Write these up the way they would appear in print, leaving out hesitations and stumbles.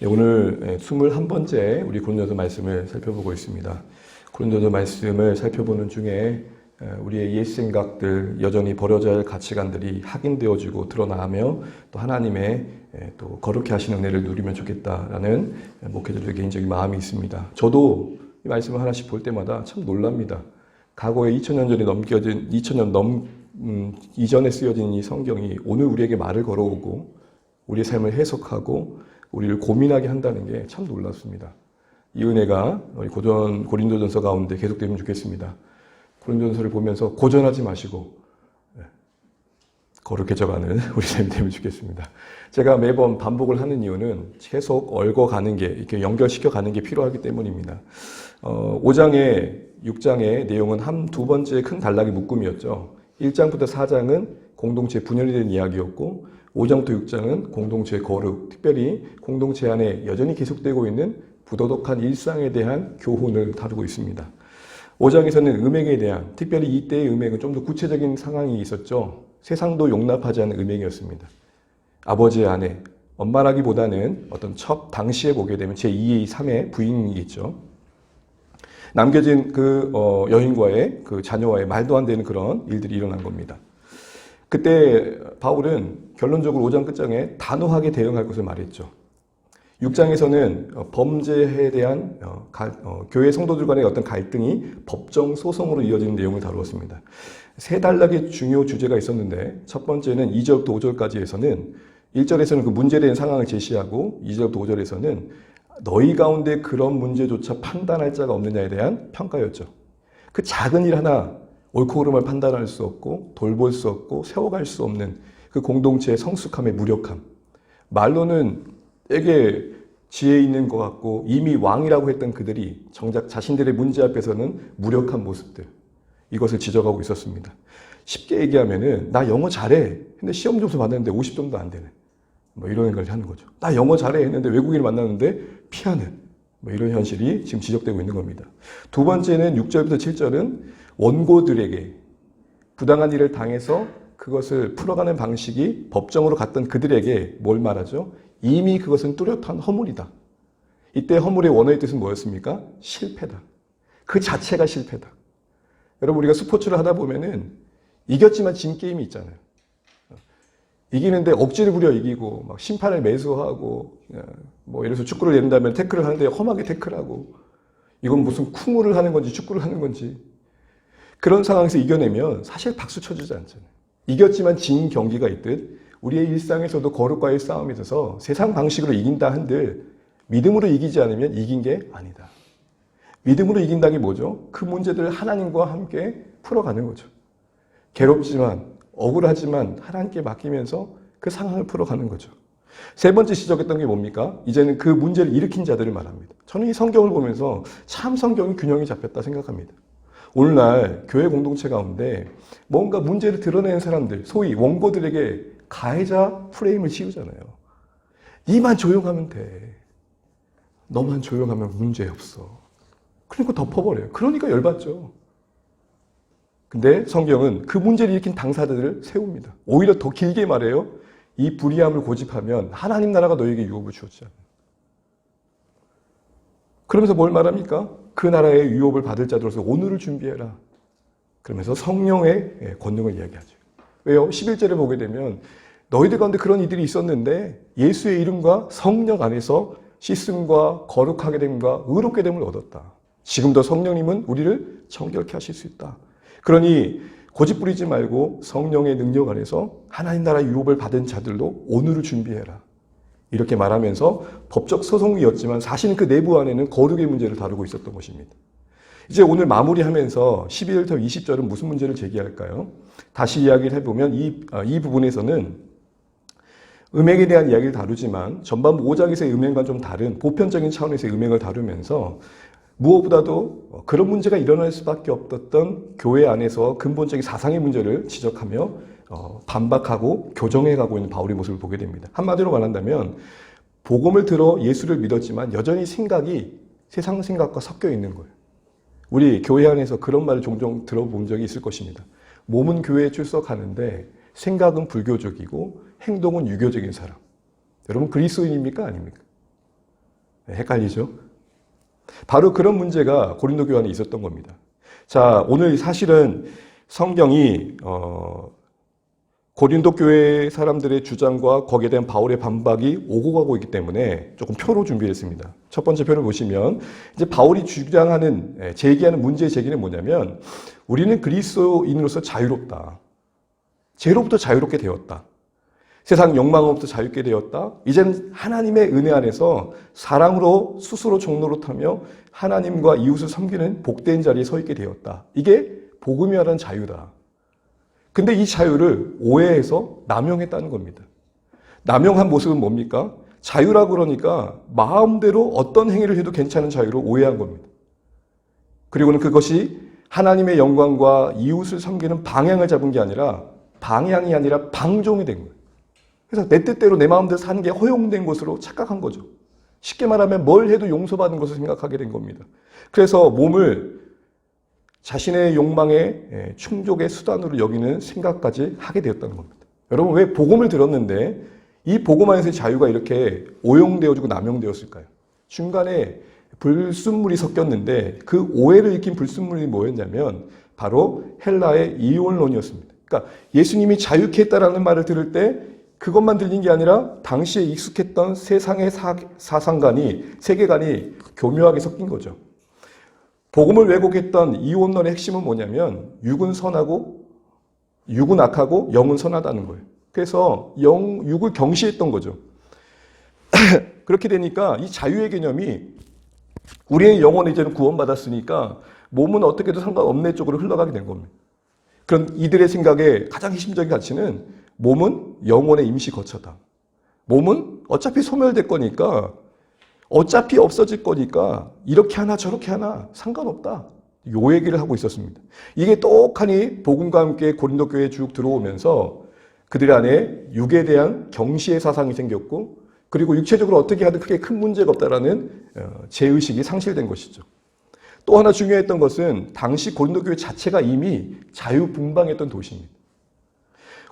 오늘 21번째 우리 고린도서 말씀을 살펴보고 있습니다. 고린도서 말씀을 살펴보는 중에 우리의 옛 생각들, 여전히 버려져야 할 가치관들이 확인되어지고 드러나며 또 하나님의 또 거룩히 하시는 은혜를 누리면 좋겠다라는 목회자들의 개인적인 마음이 있습니다. 저도 이 말씀을 하나씩 볼 때마다 참 놀랍니다. 과거에 2000년 전에 넘겨진 2000년 이전에 쓰여진 이 성경이 오늘 우리에게 말을 걸어오고 우리의 삶을 해석하고 우리를 고민하게 한다는 게 참 놀랍습니다. 이 은혜가 우리 고린도전서 가운데 계속되면 좋겠습니다. 고린도전서를 보면서 고전하지 마시고 거룩해져가는 우리 삶이 되면 좋겠습니다. 제가 매번 반복을 하는 이유는 계속 얽어가는 게, 이렇게 연결시켜가는 게 필요하기 때문입니다. 5장에 6장의 내용은 두 번째 큰 단락의 묶음이었죠. 1장부터 4장은 공동체 분열이 된 이야기였고 5장부터 6장은 공동체의 거룩, 특별히 공동체 안에 여전히 계속되고 있는 부도덕한 일상에 대한 교훈을 다루고 있습니다. 5장에서는 음행에 대한, 특별히 이때의 음행은 좀 더 구체적인 상황이 있었죠. 세상도 용납하지 않는 음행이었습니다. 아버지의 아내, 엄마라기보다는 어떤 당시에 보게 되면 제2의 3의 부인이겠죠. 남겨진 그 여인과의 그 자녀와의 말도 안 되는 그런 일들이 일어난 겁니다. 그때 바울은 결론적으로 5장 끝장에 단호하게 대응할 것을 말했죠. 6장에서는 범죄에 대한 교회 성도들 간의 어떤 갈등이 법정 소송으로 이어지는 내용을 다루었습니다. 세 단락의 중요 주제가 있었는데 첫 번째는 2절부터 5절까지 에서는 1절에서는 그 문제된 상황을 제시하고 2절부터 5절에서는 너희 가운데 그런 문제조차 판단할 자가 없느냐에 대한 평가였죠. 그 작은 일 하나 옳고 그름을 판단할 수 없고 돌볼 수 없고 세워갈 수 없는 그 공동체의 성숙함의 무력함. 말로는 되게 지혜 있는 것 같고 이미 왕이라고 했던 그들이 정작 자신들의 문제 앞에서는 무력한 모습들. 이것을 지적하고 있었습니다. 쉽게 얘기하면은 나 영어 잘해. 근데 시험 점수 받았는데 50점도 안 되네. 뭐 이런 걸 하는 거죠. 나 영어 잘해 했는데 외국인을 만났는데 피하는 뭐 이런 현실이 지금 지적되고 있는 겁니다. 두 번째는 6절부터 7절은 원고들에게 부당한 일을 당해서 그것을 풀어가는 방식이 법정으로 갔던 그들에게 뭘 말하죠? 이미 그것은 뚜렷한 허물이다. 이때 허물의 원어의 뜻은 뭐였습니까? 실패다. 그 자체가 실패다. 여러분 우리가 스포츠를 하다 보면은 이겼지만 진 게임이 있잖아요. 이기는데 억지를 부려 이기고 막 심판을 매수하고 뭐 예를 들어서 축구를 예른다면 태클을 하는데 험하게 태클하고 이건 무슨 쿵우를 하는 건지 축구를 하는 건지 그런 상황에서 이겨내면 사실 박수 쳐주지 않잖아요. 이겼지만 진 경기가 있듯 우리의 일상에서도 거룩과의 싸움이 있어서 세상 방식으로 이긴다 한들 믿음으로 이기지 않으면 이긴 게 아니다. 믿음으로 이긴다는 게 뭐죠? 그 문제들을 하나님과 함께 풀어가는 거죠. 괴롭지만 억울하지만 하나님께 맡기면서 그 상황을 풀어가는 거죠. 세 번째 지적했던 게 뭡니까? 이제는 그 문제를 일으킨 자들을 말합니다. 저는 이 성경을 보면서 참 성경이 균형이 잡혔다 생각합니다. 오늘날 교회 공동체 가운데 뭔가 문제를 드러내는 사람들, 소위 원고들에게 가해자 프레임을 씌우잖아요. 니만 조용하면 돼. 너만 조용하면 문제 없어. 그러니까 덮어버려요. 그러니까 열받죠. 근데 성경은 그 문제를 일으킨 당사자들을 세웁니다. 오히려 더 길게 말해요. 이 불의함을 고집하면 하나님 나라가 너에게 유업을 주었지 않아요. 그러면서 뭘 말합니까? 그 나라의 유업을 받을 자들로서 오늘을 준비해라. 그러면서 성령의 권능을 이야기하죠. 왜요? 11절에 보게 되면 너희들 가운데 그런 이들이 있었는데 예수의 이름과 성령 안에서 씻음과 거룩하게 됨과 의롭게 됨을 얻었다. 지금도 성령님은 우리를 정결케 하실 수 있다. 그러니 고집 부리지 말고 성령의 능력 안에서 하나님 나라 유업을 받은 자들로 오늘을 준비해라. 이렇게 말하면서 법적 소송이었지만 사실은 그 내부 안에는 거룩의 문제를 다루고 있었던 것입니다. 이제 오늘 마무리하면서 11절부터 20절은 무슨 문제를 제기할까요? 다시 이야기를 해보면 이 부분에서는 음행에 대한 이야기를 다루지만 전반부 5장에서의 음행과 좀 다른 보편적인 차원에서의 음행을 다루면서 무엇보다도 그런 문제가 일어날 수밖에 없었던 교회 안에서 근본적인 사상의 문제를 지적하며 반박하고 교정해가고 있는 바울의 모습을 보게 됩니다. 한마디로 말한다면 복음을 들어 예수를 믿었지만 여전히 생각이 세상 생각과 섞여 있는 거예요. 우리 교회 안에서 그런 말을 종종 들어본 적이 있을 것입니다. 몸은 교회에 출석하는데 생각은 불교적이고 행동은 유교적인 사람. 여러분 그리스도인입니까? 아닙니까? 헷갈리죠? 바로 그런 문제가 고린도 교회 안에 있었던 겁니다. 자, 오늘 사실은 성경이 고린도 교회 사람들의 주장과 거기에 대한 바울의 반박이 오고 가고 있기 때문에 조금 표로 준비했습니다. 첫 번째 표를 보시면 이제 바울이 주장하는 제기하는 문제의 제기는 뭐냐면 우리는 그리스도인으로서 자유롭다. 죄로부터 자유롭게 되었다. 세상 욕망으로부터 자유롭게 되었다. 이제는 하나님의 은혜 안에서 사랑으로 스스로 종노릇하며 하나님과 이웃을 섬기는 복된 자리에 서 있게 되었다. 이게 복음이 말하는 자유다. 근데 이 자유를 오해해서 남용했다는 겁니다. 남용한 모습은 뭡니까? 자유라고 그러니까 마음대로 어떤 행위를 해도 괜찮은 자유로 오해한 겁니다. 그리고는 그것이 하나님의 영광과 이웃을 섬기는 방향을 잡은 게 아니라 방향이 아니라 방종이 된 거예요. 그래서 내 뜻대로 내 마음대로 사는 게 허용된 것으로 착각한 거죠. 쉽게 말하면 뭘 해도 용서받는 것을 생각하게 된 겁니다. 그래서 몸을 자신의 욕망의 충족의 수단으로 여기는 생각까지 하게 되었다는 겁니다. 여러분, 왜 복음을 들었는데 이 복음 안에서의 자유가 이렇게 오용되어지고 남용되었을까요? 중간에 불순물이 섞였는데 그 오해를 일으킨 불순물이 뭐였냐면 바로 헬라의 이혼론이었습니다. 그러니까 예수님이 자유케 했다라는 말을 들을 때 그것만 들린 게 아니라 당시에 익숙했던 세상의 사상관이, 세계관이 교묘하게 섞인 거죠. 복음을 왜곡했던 이혼론의 핵심은 뭐냐면 육은 선하고 육은 악하고 영은 선하다는 거예요. 그래서 육을 경시했던 거죠. 그렇게 되니까 이 자유의 개념이 우리의 영혼이 이제는 구원받았으니까 몸은 어떻게 해도 상관없네 쪽으로 흘러가게 된 겁니다. 그런 이들의 생각에 가장 핵심적인 가치는 몸은 영혼의 임시 거처다. 몸은 어차피 소멸될 거니까 어차피 없어질 거니까 이렇게 하나 저렇게 하나 상관없다. 요 얘기를 하고 있었습니다. 이게 똑하니 복음과 함께 고린도 교회에 쭉 들어오면서 그들 안에 육에 대한 경시의 사상이 생겼고 그리고 육체적으로 어떻게 하든 크게 큰 문제가 없다라는 제의식이 상실된 것이죠. 또 하나 중요했던 것은 당시 고린도 교회 자체가 이미 자유분방했던 도시입니다.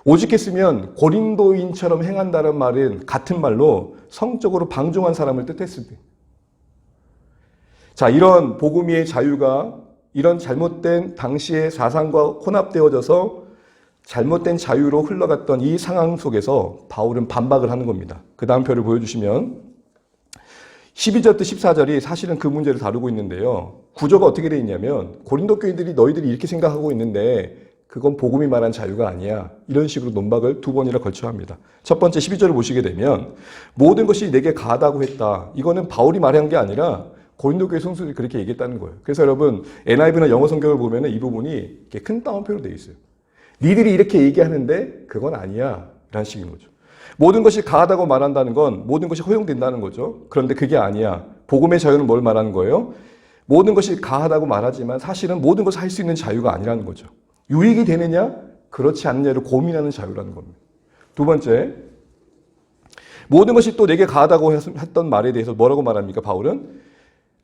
오직했으면 고린도인처럼 행한다는 말은 같은 말로 성적으로 방종한 사람을 뜻했습니다. 자, 이런 복음의 자유가 이런 잘못된 당시의 사상과 혼합되어져서 잘못된 자유로 흘러갔던 이 상황 속에서 바울은 반박을 하는 겁니다. 그 다음 표를 보여주시면 12절부터 14절이 사실은 그 문제를 다루고 있는데요. 구조가 어떻게 되어 있냐면 고린도 교인들이 너희들이 이렇게 생각하고 있는데 그건 복음이 말한 자유가 아니야. 이런 식으로 논박을 두 번이나 걸쳐 합니다. 첫 번째 12절을 보시게 되면 모든 것이 내게 가하다고 했다. 이거는 바울이 말한 게 아니라 고린도 교회 성도들이 그렇게 얘기했다는 거예요. 그래서 여러분 NIV나 영어 성경을 보면 이 부분이 이렇게 큰 따옴표로 되어 있어요. 니들이 이렇게 얘기하는데 그건 아니야. 이런 식인 거죠. 모든 것이 가하다고 말한다는 건 모든 것이 허용된다는 거죠. 그런데 그게 아니야. 복음의 자유는 뭘 말하는 거예요? 모든 것이 가하다고 말하지만 사실은 모든 것을 할 수 있는 자유가 아니라는 거죠. 유익이 되느냐? 그렇지 않느냐를 고민하는 자유라는 겁니다. 두 번째, 모든 것이 또 내게 가하다고 했던 말에 대해서 뭐라고 말합니까? 바울은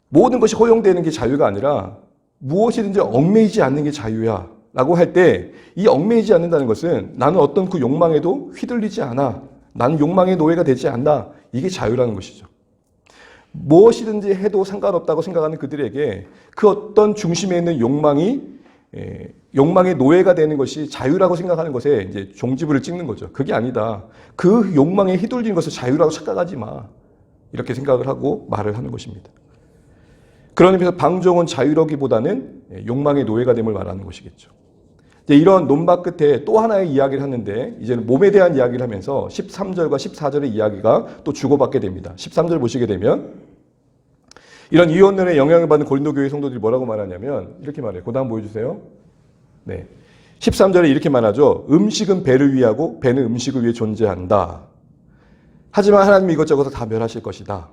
모든 것이 허용되는 게 자유가 아니라 무엇이든지 얽매이지 않는 게 자유야 라고 할 때 이 얽매이지 않는다는 것은 나는 어떤 그 욕망에도 휘둘리지 않아. 나는 욕망의 노예가 되지 않나. 이게 자유라는 것이죠. 무엇이든지 해도 상관없다고 생각하는 그들에게 그 어떤 중심에 있는 욕망의 노예가 되는 것이 자유라고 생각하는 것에 이제 종지부를 찍는 거죠. 그게 아니다. 그 욕망에 휘둘리는 것을 자유라고 착각하지 마. 이렇게 생각을 하고 말을 하는 것입니다. 그런 의미에서 방종은 자유라기보다는 욕망의 노예가 됨을 말하는 것이겠죠. 이제 이런 논박 끝에 또 하나의 이야기를 하는데 이제는 몸에 대한 이야기를 하면서 13절과 14절의 이야기가 또 주고받게 됩니다. 13절 보시게 되면 이런 이혼론에 영향을 받는 고린도 교회 성도들이 뭐라고 말하냐면 이렇게 말해요. 그 다음 보여주세요. 네, 13절에 이렇게 말하죠. 음식은 배를 위하고 배는 음식을 위해 존재한다. 하지만 하나님이 이것저것 다 멸하실 것이다.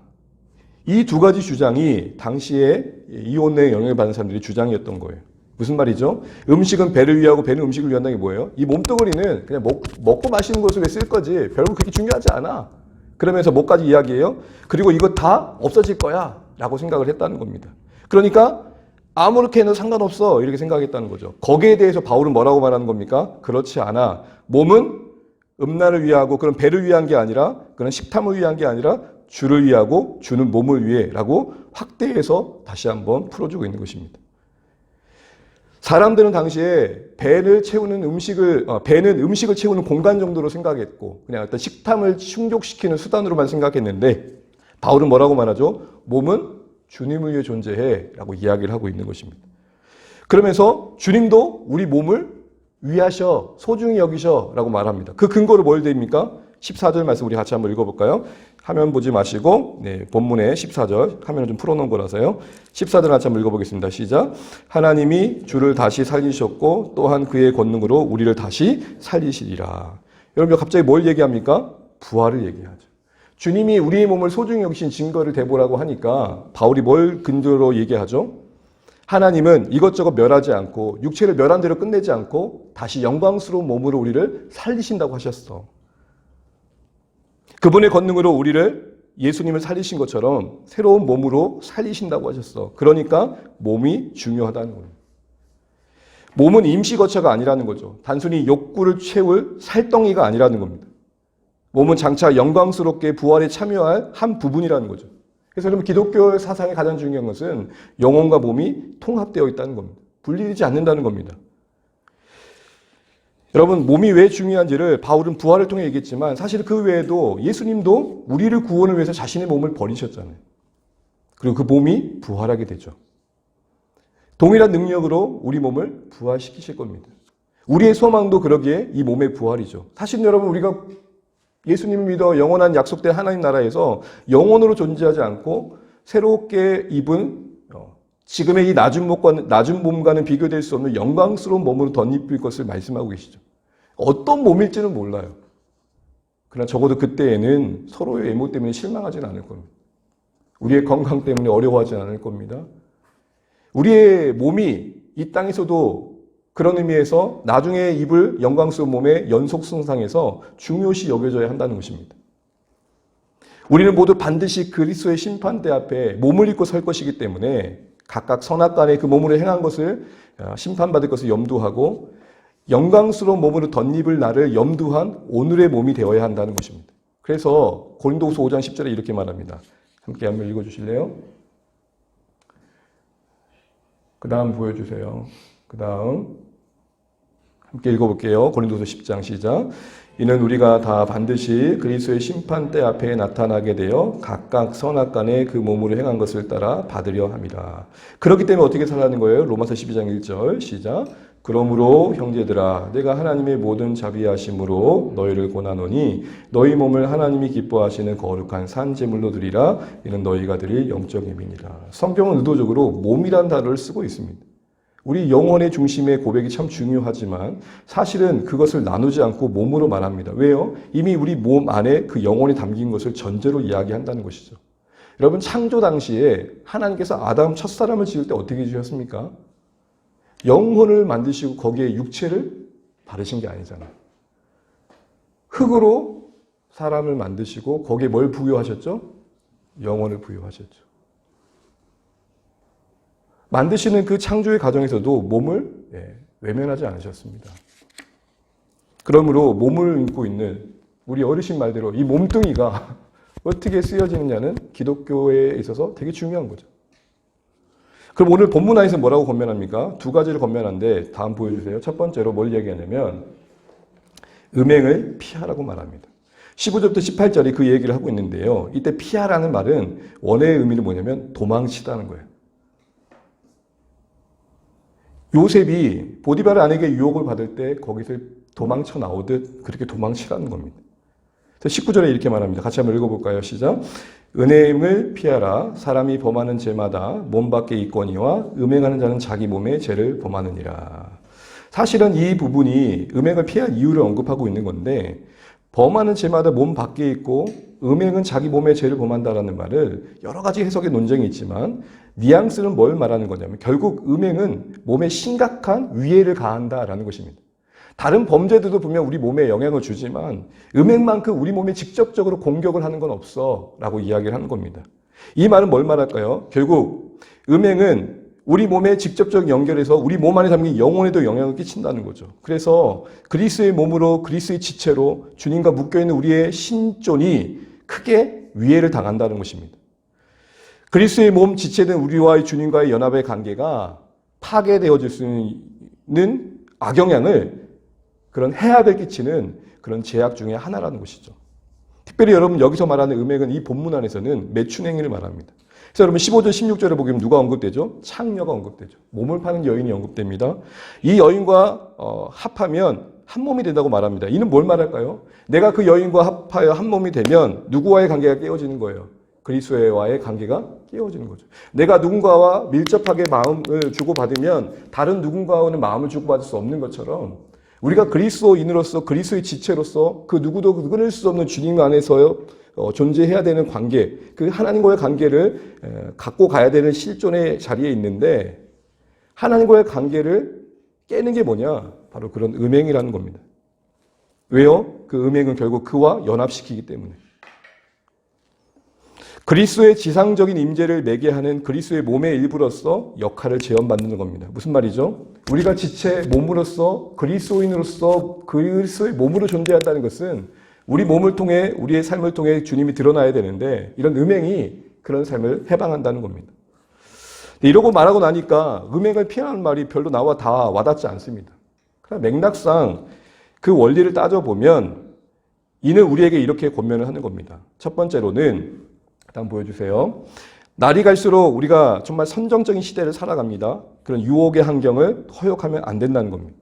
이 두 가지 주장이 당시에 이혼론에 영향을 받는 사람들의 주장이었던 거예요. 무슨 말이죠? 음식은 배를 위하고 배는 음식을 위한다는 게 뭐예요? 이 몸뚱어리는 그냥 먹고 마시는 것을 왜 쓸 거지? 별로 그렇게 중요하지 않아. 그러면서 뭐까지 이야기해요? 그리고 이거 다 없어질 거야 라고 생각을 했다는 겁니다. 그러니까 아무렇게 해도 상관없어 이렇게 생각했다는 거죠. 거기에 대해서 바울은 뭐라고 말하는 겁니까? 그렇지 않아. 몸은 음란을 위하고 그런 배를 위한 게 아니라 그런 식탐을 위한 게 아니라 주를 위하고 주는 몸을 위해라고 확대해서 다시 한번 풀어주고 있는 것입니다. 사람들은 당시에 배는 음식을 채우는 공간 정도로 생각했고 그냥 어떤 식탐을 충족시키는 수단으로만 생각했는데 바울은 뭐라고 말하죠? 몸은 주님을 위해 존재해 라고 이야기를 하고 있는 것입니다. 그러면서 주님도 우리 몸을 위하셔, 소중히 여기셔 라고 말합니다. 그 근거로 뭘 됩니까? 14절 말씀 우리 같이 한번 읽어볼까요? 화면 보지 마시고 본문의 14절 화면을 좀 풀어놓은 거라서요. 14절 같이 한번 읽어보겠습니다. 시작. 하나님이 주를 다시 살리셨고 또한 그의 권능으로 우리를 다시 살리시리라. 여러분 갑자기 뭘 얘기합니까? 부활을 얘기하죠. 주님이 우리의 몸을 소중히 여기신 증거를 대보라고 하니까 바울이 뭘 근거로 얘기하죠? 하나님은 이것저것 멸하지 않고 육체를 멸한 대로 끝내지 않고 다시 영광스러운 몸으로 우리를 살리신다고 하셨어. 그분의 권능으로 우리를 예수님을 살리신 것처럼 새로운 몸으로 살리신다고 하셨어. 그러니까 몸이 중요하다는 거예요. 몸은 임시거처가 아니라는 거죠. 단순히 욕구를 채울 살덩이가 아니라는 겁니다. 몸은 장차 영광스럽게 부활에 참여할 한 부분이라는 거죠. 그래서 여러분 기독교 사상의 가장 중요한 것은 영혼과 몸이 통합되어 있다는 겁니다. 분리되지 않는다는 겁니다. 여러분 몸이 왜 중요한지를 바울은 부활을 통해 얘기했지만 사실 그 외에도 예수님도 우리를 구원을 위해서 자신의 몸을 버리셨잖아요. 그리고 그 몸이 부활하게 되죠. 동일한 능력으로 우리 몸을 부활시키실 겁니다. 우리의 소망도 그러기에 이 몸의 부활이죠. 사실 여러분 우리가 예수님을 믿어 영원한 약속된 하나님 나라에서 영원으로 존재하지 않고 새롭게 입은 지금의 이 낮은 몸과는 비교될 수 없는 영광스러운 몸으로 덧입힐 것을 말씀하고 계시죠. 어떤 몸일지는 몰라요. 그러나 적어도 그때에는 서로의 외모 때문에 실망하지는 않을 겁니다. 우리의 건강 때문에 어려워하지는 않을 겁니다. 우리의 몸이 이 땅에서도 그런 의미에서 나중에 입을 영광스러운 몸의 연속승상에서 중요시 여겨져야 한다는 것입니다. 우리는 모두 반드시 그리스도의 심판대 앞에 몸을 입고 설 것이기 때문에 각각 선악간에 그 몸으로 행한 것을 심판받을 것을 염두하고 영광스러운 몸으로 덧입을 날을 염두한 오늘의 몸이 되어야 한다는 것입니다. 그래서 고린도후서 5장 10절에 이렇게 말합니다. 함께 한번 읽어주실래요? 그 다음 보여주세요. 그 다음 함께 읽어볼게요. 고린도서 10장 시작. 이는 우리가 다 반드시 그리스도의 심판대 앞에 나타나게 되어 각각 선악간에 그 몸으로 행한 것을 따라 받으려 함이라. 그렇기 때문에 어떻게 살라는 거예요? 로마서 12장 1절 시작. 그러므로 형제들아 내가 하나님의 모든 자비하심으로 너희를 권하노니 너희 몸을 하나님이 기뻐하시는 거룩한 산 제물로 드리라. 이는 너희가 드릴 영적 예민이라. 성경은 의도적으로 몸이란 단어를 쓰고 있습니다. 우리 영혼의 중심의 고백이 참 중요하지만 사실은 그것을 나누지 않고 몸으로 말합니다. 왜요? 이미 우리 몸 안에 그 영혼이 담긴 것을 전제로 이야기한다는 것이죠. 여러분 창조 당시에 하나님께서 아담 첫사람을 지을 때 어떻게 지으셨습니까? 영혼을 만드시고 거기에 육체를 바르신 게 아니잖아요. 흙으로 사람을 만드시고 거기에 뭘 부여하셨죠? 영혼을 부여하셨죠. 만드시는 그 창조의 과정에서도 몸을 외면하지 않으셨습니다. 그러므로 몸을 입고 있는 우리 어르신 말대로 이 몸뚱이가 어떻게 쓰여지느냐는 기독교에 있어서 되게 중요한 거죠. 그럼 오늘 본문 안에서 뭐라고 권면합니까? 두 가지를 권면하는데 다음 보여주세요. 첫 번째로 뭘 얘기하냐면 음행을 피하라고 말합니다. 15절부터 18절이 그 얘기를 하고 있는데요. 이때 피하라는 말은 원어의 의미는 뭐냐면 도망치다는 거예요. 요셉이 보디바르 아내에게 유혹을 받을 때 거기서 도망쳐 나오듯 그렇게 도망치라는 겁니다. 그래서 19절에 이렇게 말합니다. 같이 한번 읽어볼까요? 시작. 은행을 피하라. 사람이 범하는 죄마다 몸 밖에 있거니와 음행하는 자는 자기 몸에 죄를 범하느니라. 사실은 이 부분이 음행을 피할 이유를 언급하고 있는 건데 범하는 죄마다 몸 밖에 있고 음행은 자기 몸에 죄를 범한다라는 말을 여러 가지 해석의 논쟁이 있지만 뉘앙스는 뭘 말하는 거냐면 결국 음행은 몸에 심각한 위해를 가한다라는 것입니다. 다른 범죄들도 보면 우리 몸에 영향을 주지만 음행만큼 우리 몸에 직접적으로 공격을 하는 건 없어 라고 이야기를 하는 겁니다. 이 말은 뭘 말할까요? 결국 음행은 우리 몸에 직접적 연결해서 우리 몸 안에 담긴 영혼에도 영향을 끼친다는 거죠. 그래서 그리스도의 몸으로 그리스도의 지체로 주님과 묶여있는 우리의 신존이 크게 위해를 당한다는 것입니다. 그리스도의 몸 지체된 우리와의 주님과의 연합의 관계가 파괴되어질 수 있는 악영향을 그런 해악을 끼치는 그런 제약 중에 하나라는 것이죠. 특별히 여러분 여기서 말하는 음행은 이 본문 안에서는 매춘행위를 말합니다. 그래서 여러분 15절 16절에 보면 누가 언급되죠? 창녀가 언급되죠. 몸을 파는 여인이 언급됩니다. 이 여인과 합하면 한 몸이 된다고 말합니다. 이는 뭘 말할까요? 내가 그 여인과 합하여 한 몸이 되면 누구와의 관계가 깨어지는 거예요? 그리스도와의 관계가 깨어지는 거죠. 내가 누군가와 밀접하게 마음을 주고받으면 다른 누군가와는 마음을 주고받을 수 없는 것처럼 우리가 그리스도인으로서 그리스도의 지체로서 그 누구도 끊을 수 없는 주님 안에서 존재해야 되는 관계, 그 하나님과의 관계를 갖고 가야 되는 실존의 자리에 있는데 하나님과의 관계를 깨는 게 뭐냐? 바로 그런 음행이라는 겁니다. 왜요? 그 음행은 결국 그와 연합시키기 때문에. 그리스도의 지상적인 임재를 매게 하는 그리스도의 몸의 일부로서 역할을 제언받는 겁니다. 무슨 말이죠? 우리가 지체 몸으로서 그리스도인으로서 그리스도의 몸으로 존재한다는 것은 우리 몸을 통해 우리의 삶을 통해 주님이 드러나야 되는데 이런 음행이 그런 삶을 해방한다는 겁니다. 이러고 말하고 나니까 음행을 피하는 말이 별로 나와 다 와닿지 않습니다. 그러나 맥락상 그 원리를 따져보면 이는 우리에게 이렇게 권면을 하는 겁니다. 첫 번째로는 다음 보여주세요. 날이 갈수록 우리가 정말 선정적인 시대를 살아갑니다. 그런 유혹의 환경을 허용하면 안 된다는 겁니다.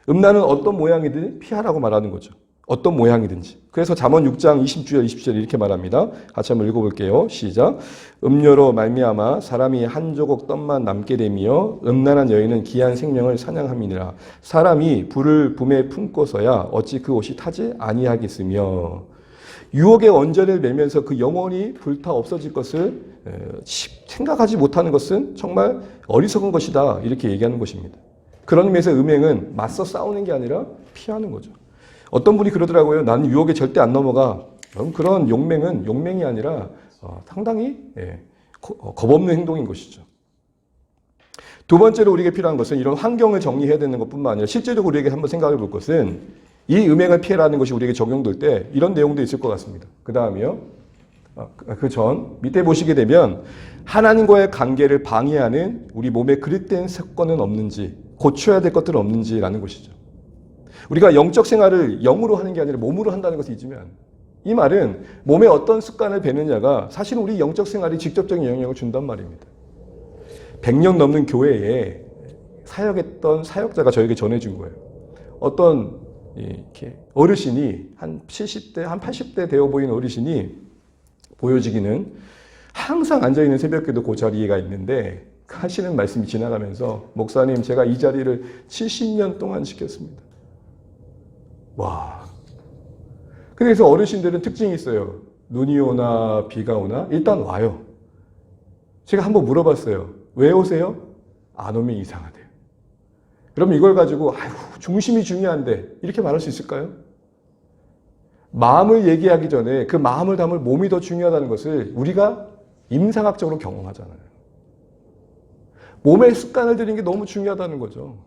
음란은 어떤 모양이든 피하라고 말하는 거죠. 어떤 모양이든지. 그래서 잠언 6장 20절 20절 이렇게 말합니다. 같이 한번 읽어볼게요. 시작. 음료로 말미암아 사람이 한 조각 떡만 남게 되며 음란한 여인은 귀한 생명을 사냥함이니라. 사람이 불을 붐에 품고서야 어찌 그 옷이 타지 아니하겠으며. 유혹의 원전을 매면서 그 영원히 불타 없어질 것을 생각하지 못하는 것은 정말 어리석은 것이다. 이렇게 얘기하는 것입니다. 그런 의미에서 음행은 맞서 싸우는 게 아니라 피하는 거죠. 어떤 분이 그러더라고요. 나는 유혹에 절대 안 넘어가. 그런 용맹은 용맹이 아니라 상당히 겁없는 행동인 것이죠. 두 번째로 우리에게 필요한 것은 이런 환경을 정리해야 되는 것뿐만 아니라 실제적으로 우리에게 한번 생각해 볼 것은 이 음행을 피해라는 것이 우리에게 적용될 때 이런 내용도 있을 것 같습니다. 그 다음이요. 그 전 밑에 보시게 되면 하나님과의 관계를 방해하는 우리 몸에 그릇된 사건은 없는지 고쳐야 될 것들은 없는지라는 것이죠. 우리가 영적 생활을 영으로 하는 게 아니라 몸으로 한다는 것을 잊으면 이 말은 몸에 어떤 습관을 배느냐가 사실은 우리 영적 생활에 직접적인 영향을 준단 말입니다. 100년 넘는 교회에 사역했던 사역자가 저에게 전해준 거예요. 어떤 이렇게 어르신이 한 70대, 한 80대 되어 보이는 어르신이 보여지기는 항상 앉아있는 새벽기도 그 자리가 있는데 하시는 말씀이 지나가면서 목사님 제가 이 자리를 70년 동안 지켰습니다. 와. 그래서 어르신들은 특징이 있어요. 눈이 오나 비가 오나 일단 와요. 제가 한번 물어봤어요. 왜 오세요? 안 오면 이상하대요. 여러분 이걸 가지고 아이고 중심이 중요한데 이렇게 말할 수 있을까요? 마음을 얘기하기 전에 그 마음을 담을 몸이 더 중요하다는 것을 우리가 임상학적으로 경험하잖아요. 몸의 습관을 들이는 게 너무 중요하다는 거죠.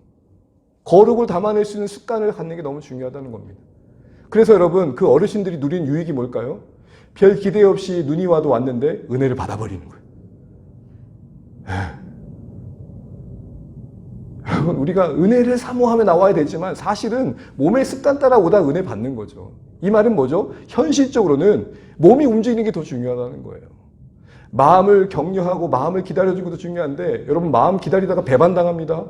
거룩을 담아낼 수 있는 습관을 갖는 게 너무 중요하다는 겁니다. 그래서 여러분 그 어르신들이 누린 유익이 뭘까요? 별 기대 없이 눈이 와도 왔는데 은혜를 받아버리는 거예요. 우리가 은혜를 사모하며 나와야 되지만 사실은 몸의 습관 따라 오다 은혜 받는 거죠. 이 말은 뭐죠? 현실적으로는 몸이 움직이는 게 더 중요하다는 거예요. 마음을 격려하고 마음을 기다려주는 것도 중요한데 여러분 마음 기다리다가 배반당합니다.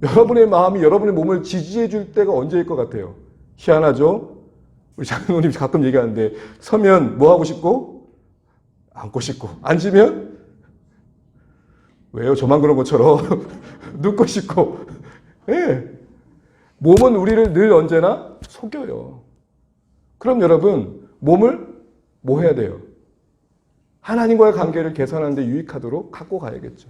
여러분의 마음이 여러분의 몸을 지지해 줄 때가 언제일 것 같아요? 희한하죠? 우리 장로님 가끔 얘기하는데 서면 뭐 하고 싶고? 앉고 싶고 앉으면? 왜요? 저만 그런 것처럼 눕고 싶고. 네. 몸은 우리를 늘 언제나 속여요. 그럼 여러분 몸을 뭐 해야 돼요? 하나님과의 관계를 개선하는 데 유익하도록 갖고 가야겠죠.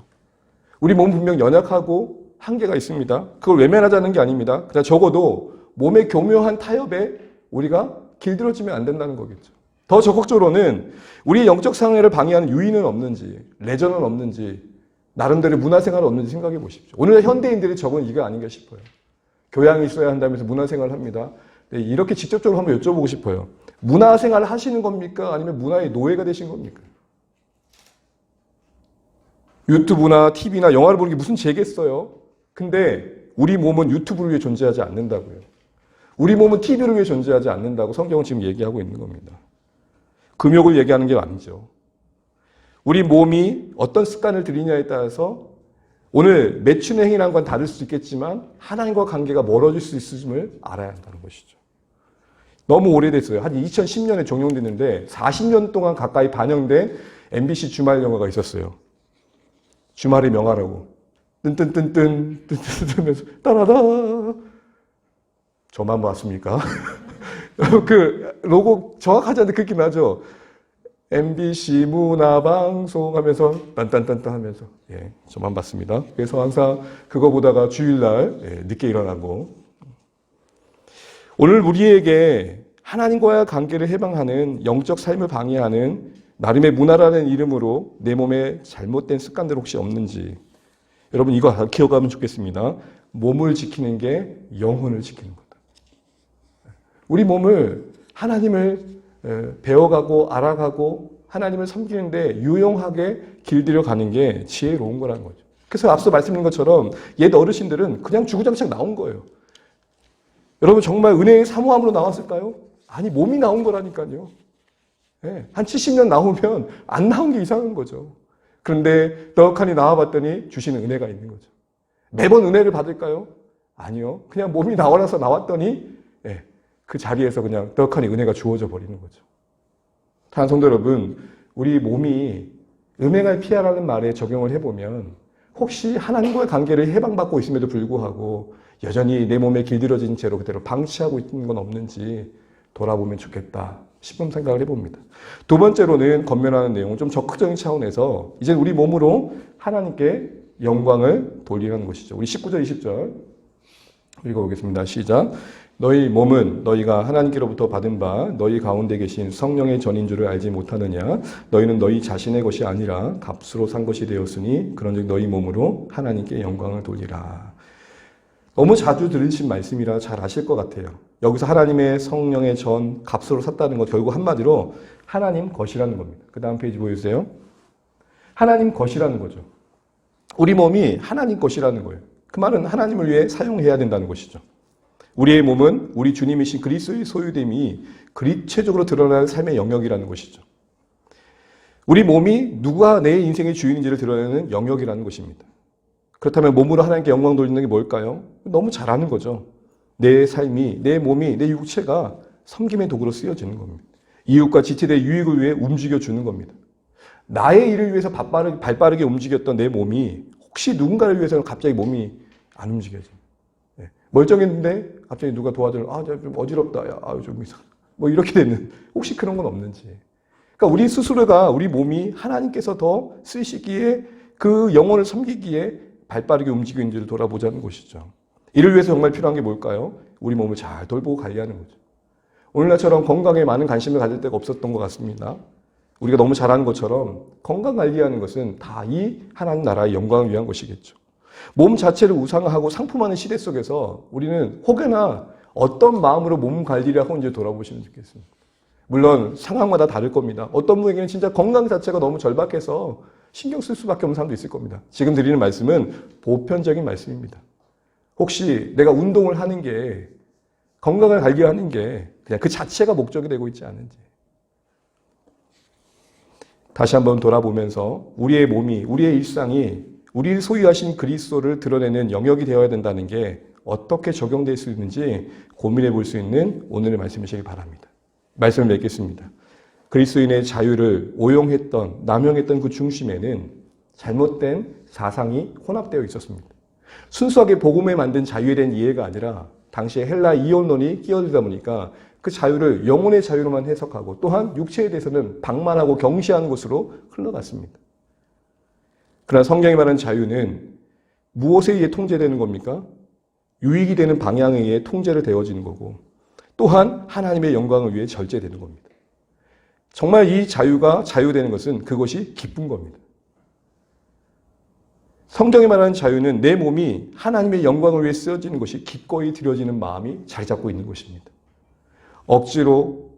우리 몸 분명 연약하고 한계가 있습니다. 그걸 외면하자는 게 아닙니다. 그냥 적어도 몸의 교묘한 타협에 우리가 길들여지면 안 된다는 거겠죠. 더 적극적으로는 우리 영적 상태를 방해하는 유인은 없는지, 레저는 없는지, 나름대로 문화생활은 없는지 생각해 보십시오. 오늘 현대인들이 적은 이거 아닌가 싶어요. 교양이 있어야 한다면서 문화생활을 합니다. 이렇게 직접적으로 한번 여쭤보고 싶어요. 문화생활을 하시는 겁니까? 아니면 문화의 노예가 되신 겁니까? 유튜브나 TV나 영화를 보는 게 무슨 죄겠어요? 근데 우리 몸은 유튜브를 위해 존재하지 않는다고요. 우리 몸은 TV를 위해 존재하지 않는다고 성경은 지금 얘기하고 있는 겁니다. 금욕을 얘기하는 게 아니죠. 우리 몸이 어떤 습관을 들이냐에 따라서 오늘 매춘의 행위라는 건 다를 수 있겠지만 하나님과 관계가 멀어질 수 있음을 알아야 한다는 것이죠. 너무 오래됐어요. 한 2010년에 종영됐는데 40년 동안 가까이 반영된 MBC 주말 영화가 있었어요. 주말의 명화라고. 뜬뜬뜬뜬 뜬뜬뜬면서 따라다. 저만 봤습니까? 그 로고 정확하지 않은데 그렇게 나죠. MBC 문화방송 하면서 딴딴딴딴 하면서 저만 봤습니다. 그래서 항상 그거 보다가 주일날 늦게 일어나고 오늘 우리에게 하나님과의 관계를 해방하는 영적 삶을 방해하는 나름의 문화라는 이름으로 내 몸에 잘못된 습관들 혹시 없는지 여러분 이거 기억하면 좋겠습니다. 몸을 지키는 게 영혼을 지키는 거다. 우리 몸을 하나님을 배워가고 알아가고 하나님을 섬기는데 유용하게 길들여 가는 게 지혜로운 거라는 거죠. 그래서 앞서 말씀드린 것처럼 옛 어르신들은 그냥 주구장창 나온 거예요. 여러분 정말 은혜의 사모함으로 나왔을까요? 아니 몸이 나온 거라니까요. 한 70년 나오면 안 나온 게 이상한 거죠. 그런데 떡하니 나와봤더니 주시는 은혜가 있는 거죠. 매번 은혜를 받을까요? 아니요. 그냥 몸이 나와서 나왔더니 그 자리에서 그냥 떡하니 은혜가 주어져 버리는 거죠. 다른 성도 여러분, 우리 몸이 음행을 피하라는 말에 적용을 해보면 혹시 하나님과의 관계를 해방받고 있음에도 불구하고 여전히 내 몸에 길들여진 채로 그대로 방치하고 있는 건 없는지 돌아보면 좋겠다 싶은 생각을 해봅니다. 두 번째로는 권면하는 내용은 좀 적극적인 차원에서 이제 우리 몸으로 하나님께 영광을 돌리라는 것이죠. 우리 19절, 20절 읽어보겠습니다. 시작. 너희 몸은 너희가 하나님께로부터 받은 바 너희 가운데 계신 성령의 전인 줄을 알지 못하느냐. 너희는 너희 자신의 것이 아니라 값으로 산 것이 되었으니 그런즉 너희 몸으로 하나님께 영광을 돌리라. 너무 자주 들으신 말씀이라 잘 아실 것 같아요. 여기서 하나님의 성령의 전 값으로 샀다는 것 결국 한마디로 하나님 것이라는 겁니다. 그 다음 페이지 보여주세요. 하나님 것이라는 거죠. 우리 몸이 하나님 것이라는 거예요. 그 말은 하나님을 위해 사용해야 된다는 것이죠. 우리의 몸은 우리 주님이신 그리스도의 소유됨이 그리체적으로 드러나는 삶의 영역이라는 것이죠. 우리 몸이 누가 내 인생의 주인인지를 드러내는 영역이라는 것입니다. 그렇다면 몸으로 하나님께 영광 돌리는 게 뭘까요? 너무 잘 아는 거죠. 내 삶이, 내 몸이, 내 육체가 섬김의 도구로 쓰여지는 겁니다. 이웃과 지체대의 유익을 위해 움직여주는 겁니다. 나의 일을 위해서 발빠르게 움직였던 내 몸이 혹시 누군가를 위해서는 갑자기 몸이 안 움직여집니다. 멀쩡했는데 갑자기 누가 도와주면 좀 어지럽다. 야, 좀 이상. 뭐 이렇게 되는 혹시 그런 건 없는지. 그러니까 우리 스스로가 우리 몸이 하나님께서 더 쓰시기에 그 영혼을 섬기기에 발빠르게 움직이는지를 돌아보자는 것이죠. 이를 위해서 정말 필요한 게 뭘까요? 우리 몸을 잘 돌보고 관리하는 거죠. 오늘날처럼 건강에 많은 관심을 가질 때가 없었던 것 같습니다. 우리가 너무 잘하는 것처럼 건강 관리하는 것은 다 이 하나님 나라의 영광을 위한 것이겠죠. 몸 자체를 우상화하고 상품하는 시대 속에서 우리는 혹여나 어떤 마음으로 몸 관리를 하고 이제 돌아보시면 좋겠습니다. 물론 상황마다 다를 겁니다. 어떤 분에게는 진짜 건강 자체가 너무 절박해서 신경 쓸 수밖에 없는 사람도 있을 겁니다. 지금 드리는 말씀은 보편적인 말씀입니다. 혹시 내가 운동을 하는 게 건강을 관리하는 게 그냥 그 자체가 목적이 되고 있지 않은지. 다시 한번 돌아보면서 우리의 몸이, 우리의 일상이 우리 소유하신 그리스도를 드러내는 영역이 되어야 된다는 게 어떻게 적용될 수 있는지 고민해 볼 수 있는 오늘의 말씀이시길 바랍니다. 말씀을 맺겠습니다. 그리스도인의 자유를 오용했던, 남용했던 그 중심에는 잘못된 사상이 혼합되어 있었습니다. 순수하게 복음에 만든 자유에 대한 이해가 아니라 당시에 헬라 이혼론이 끼어들다 보니까 그 자유를 영혼의 자유로만 해석하고 또한 육체에 대해서는 방만하고 경시하는 것으로 흘러갔습니다. 그러나 성경이 말하는 자유는 무엇에 의해 통제되는 겁니까? 유익이 되는 방향에 의해 통제를 되어지는 거고 또한 하나님의 영광을 위해 절제되는 겁니다. 정말 이 자유가 자유되는 것은 그것이 기쁜 겁니다. 성경이 말하는 자유는 내 몸이 하나님의 영광을 위해 쓰여지는 것이 기꺼이 드려지는 마음이 자리 잡고 있는 것입니다. 억지로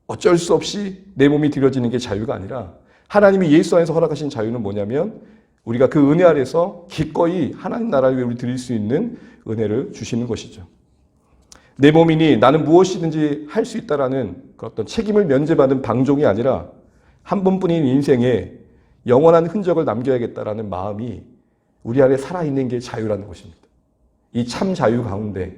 어쩔 수 없이 내 몸이 드려지는 게 자유가 아니라 하나님이 예수 안에서 허락하신 자유는 뭐냐면 우리가 그 은혜 아래서 기꺼이 하나님 나라를 위해 우리 드릴 수 있는 은혜를 주시는 것이죠. 내 몸이니 나는 무엇이든지 할 수 있다라는 그 어떤 책임을 면제받은 방종이 아니라 한 번뿐인 인생에 영원한 흔적을 남겨야겠다라는 마음이 우리 안에 살아있는 게 자유라는 것입니다. 이 참 자유 가운데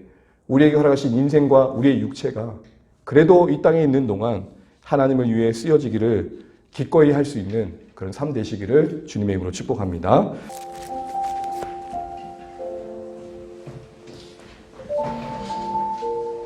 우리에게 허락하신 인생과 우리의 육체가 그래도 이 땅에 있는 동안 하나님을 위해 쓰여지기를 기꺼이 할 수 있는 그런 삶 되시기를 주님의 이름으로 축복합니다.